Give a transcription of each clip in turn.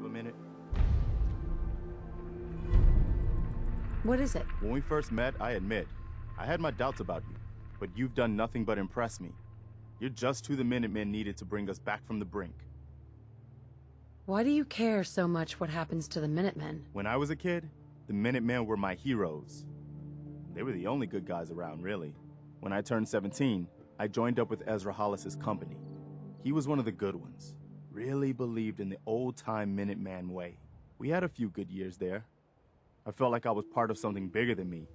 have a minute? What is it? When we first met, I admit, I had my doubts about you, but you've done nothing but impress me. You're just who the Minutemen needed to bring us back from the brink. Why do you care so much what happens to the Minutemen? When I was a kid, the Minutemen were my heroes. They were the only good guys around, really. When I turned 17, I joined up with Ezra Hollis's company. He was one of the good ones. Really believed in the old-time Minuteman way. We had a few good years there. I felt like I was part of something bigger than me,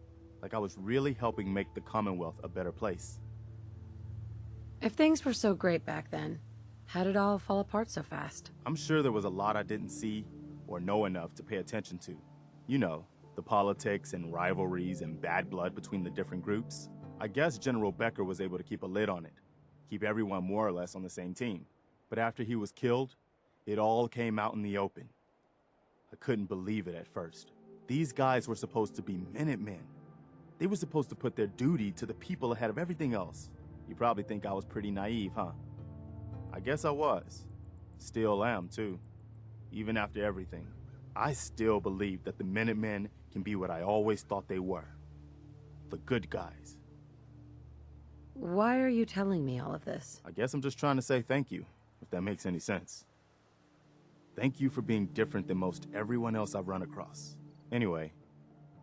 like I was really helping make the Commonwealth a better place. If things were so great back then, how did it all fall apart so fast? I'm sure there was a lot I didn't see or know enough to pay attention to. You know, the politics and rivalries and bad blood between the different groups. I guess General Becker was able to keep a lid on it, keep everyone more or less on the same team. But after he was killed, it all came out in the open. I couldn't believe it at first. These guys were supposed to be Minutemen. They were supposed to put their duty to the people ahead of everything else. You probably think I was pretty naive, huh? I guess I was. Still am, too. Even after everything, I still believe that the Minutemen can be what I always thought they were. The good guys. Why are you telling me all of this? I guess I'm just trying to say thank you, if that makes any sense. Thank you for being different than most everyone else I've run across. Anyway,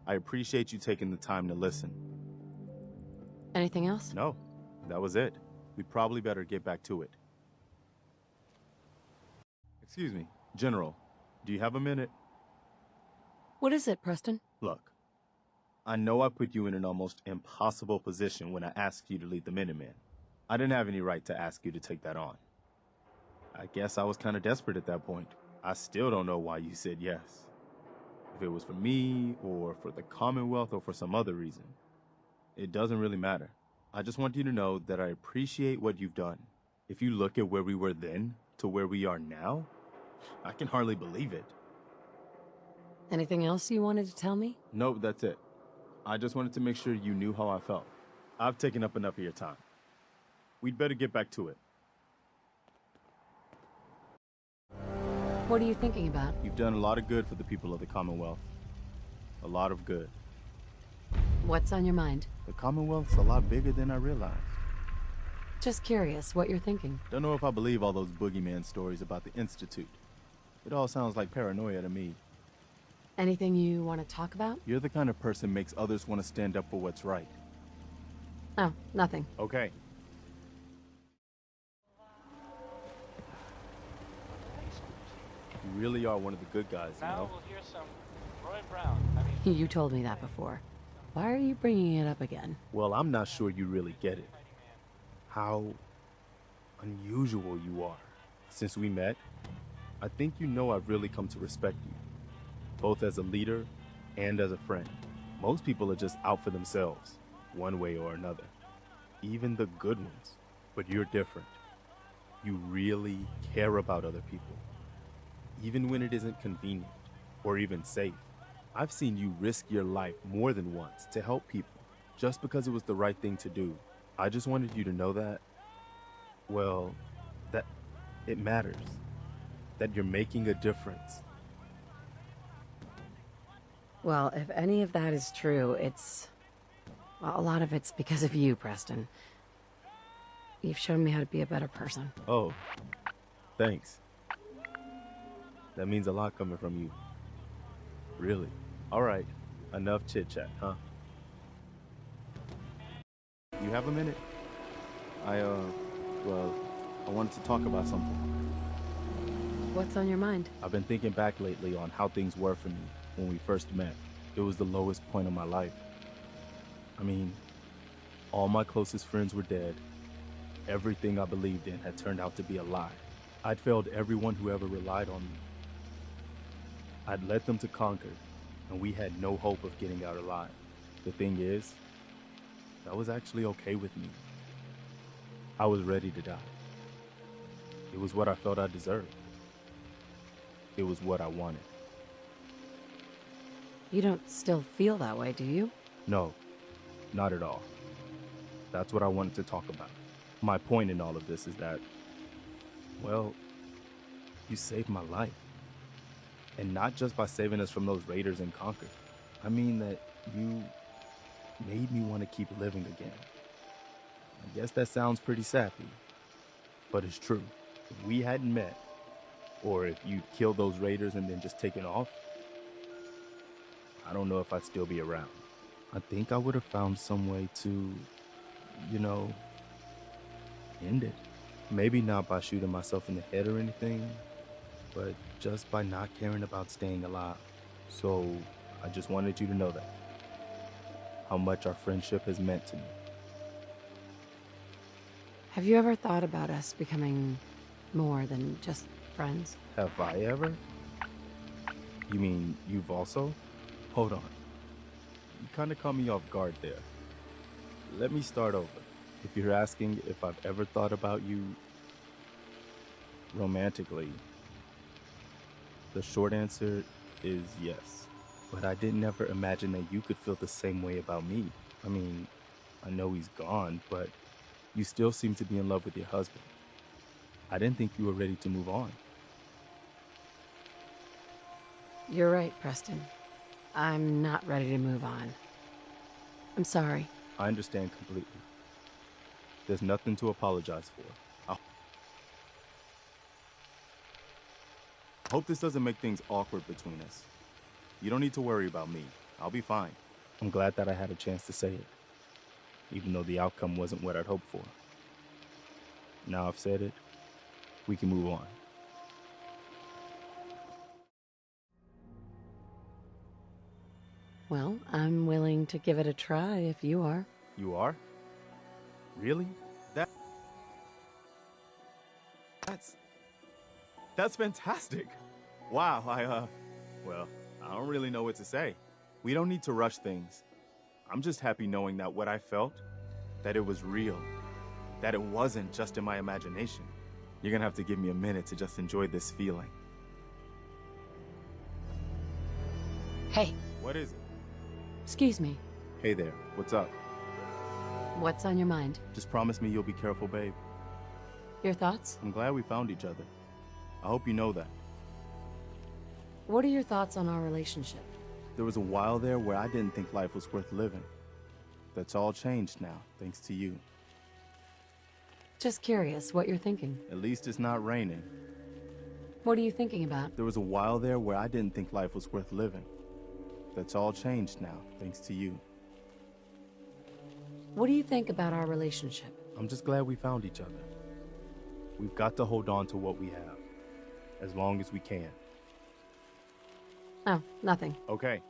I appreciate you taking the time to listen. Anything else? No, that was it. We'd probably better get back to it. Excuse me, General, do you have a minute? What is it, Preston? Look, I know I put you in an almost impossible position when I asked you to lead the Minutemen. I didn't have any right to ask you to take that on. I guess I was kind of desperate at that point. I still don't know why you said yes. If it was for me, or for the Commonwealth, or for some other reason. It doesn't really matter. I just want you to know that I appreciate what you've done. If you look at where we were then, to where we are now, I can hardly believe it. Anything else you wanted to tell me? Nope, that's it. I just wanted to make sure you knew how I felt. I've taken up enough of your time. We'd better get back to it. What are you thinking about? You've done a lot of good for the people of the Commonwealth. A lot of good. What's on your mind? The Commonwealth's a lot bigger than I realized. Just curious what you're thinking. Don't know if I believe all those boogeyman stories about the Institute. It all sounds like paranoia to me. Anything you want to talk about? You're the kind of person makes others want to stand up for what's right. Oh, nothing. Okay. You really are one of the good guys, you know? Now we'll hear some Roy Brown. You told me that before. Why are you bringing it up again? Well, I'm not sure you really get it. How unusual you are. Since we met, I think you know I've really come to respect you, both as a leader and as a friend. Most people are just out for themselves, one way or another. Even the good ones. But you're different. You really care about other people. Even when it isn't convenient or even safe. I've seen you risk your life more than once to help people, just because it was the right thing to do. I just wanted you to know that, well, that it matters. That you're making a difference. Well, if any of that is true, well, a lot of it's because of you, Preston. You've shown me how to be a better person. Oh, thanks. That means a lot coming from you. Really. All right, enough chit-chat, huh? You have a minute? Well, I wanted to talk about something. What's on your mind? I've been thinking back lately on how things were for me when we first met. It was the lowest point of my life. I mean, all my closest friends were dead. Everything I believed in had turned out to be a lie. I'd failed everyone who ever relied on me. I'd led them to conquer, and we had no hope of getting out alive. The thing is, that was actually okay with me. I was ready to die. It was what I felt I deserved. It was what I wanted. You don't still feel that way, do you? No, not at all. That's what I wanted to talk about. My point in all of this is that, well, you saved my life. And not just by saving us from those raiders in Concord. I mean that you made me want to keep living again. I guess that sounds pretty sappy, but it's true. If we hadn't met, or if you'd killed those raiders and then just taken off, I don't know if I'd still be around. I think I would have found some way to, you know, end it. Maybe not by shooting myself in the head or anything, but just by not caring about staying alive. So I just wanted you to know that. How much our friendship has meant to me. Have you ever thought about us becoming more than just friends? Have I ever? You mean you've also? Hold on. You kind of caught me off guard there. Let me start over. If you're asking if I've ever thought about you romantically, the short answer is yes. But I didn't ever imagine that you could feel the same way about me. I mean, I know he's gone, but you still seem to be in love with your husband. I didn't think you were ready to move on. You're right, Preston. I'm not ready to move on. I'm sorry. I understand completely. There's nothing to apologize for. I hope this doesn't make things awkward between us. You don't need to worry about me. I'll be fine. I'm glad that I had a chance to say it, even though the outcome wasn't what I'd hoped for. Now I've said it, we can move on. Well, I'm willing to give it a try if you are. You are? Really? That's fantastic. Wow, well, I don't really know what to say. We don't need to rush things. I'm just happy knowing that what I felt, that it was real, that it wasn't just in my imagination. You're gonna have to give me a minute to just enjoy this feeling. Hey, What is it? excuse me. Hey there, what's up? What's on your mind? Just promise me you'll be careful, babe. Your thoughts? I'm glad we found each other. I hope you know that. What are your thoughts on our relationship? There was a while there where I didn't think life was worth living. That's all changed now, thanks to you. Just curious what you're thinking. At least it's not raining. What are you thinking about? There was a while there where I didn't think life was worth living. That's all changed now, thanks to you. What do you think about our relationship? I'm just glad we found each other. We've got to hold on to what we have, as long as we can. Oh, nothing. Okay,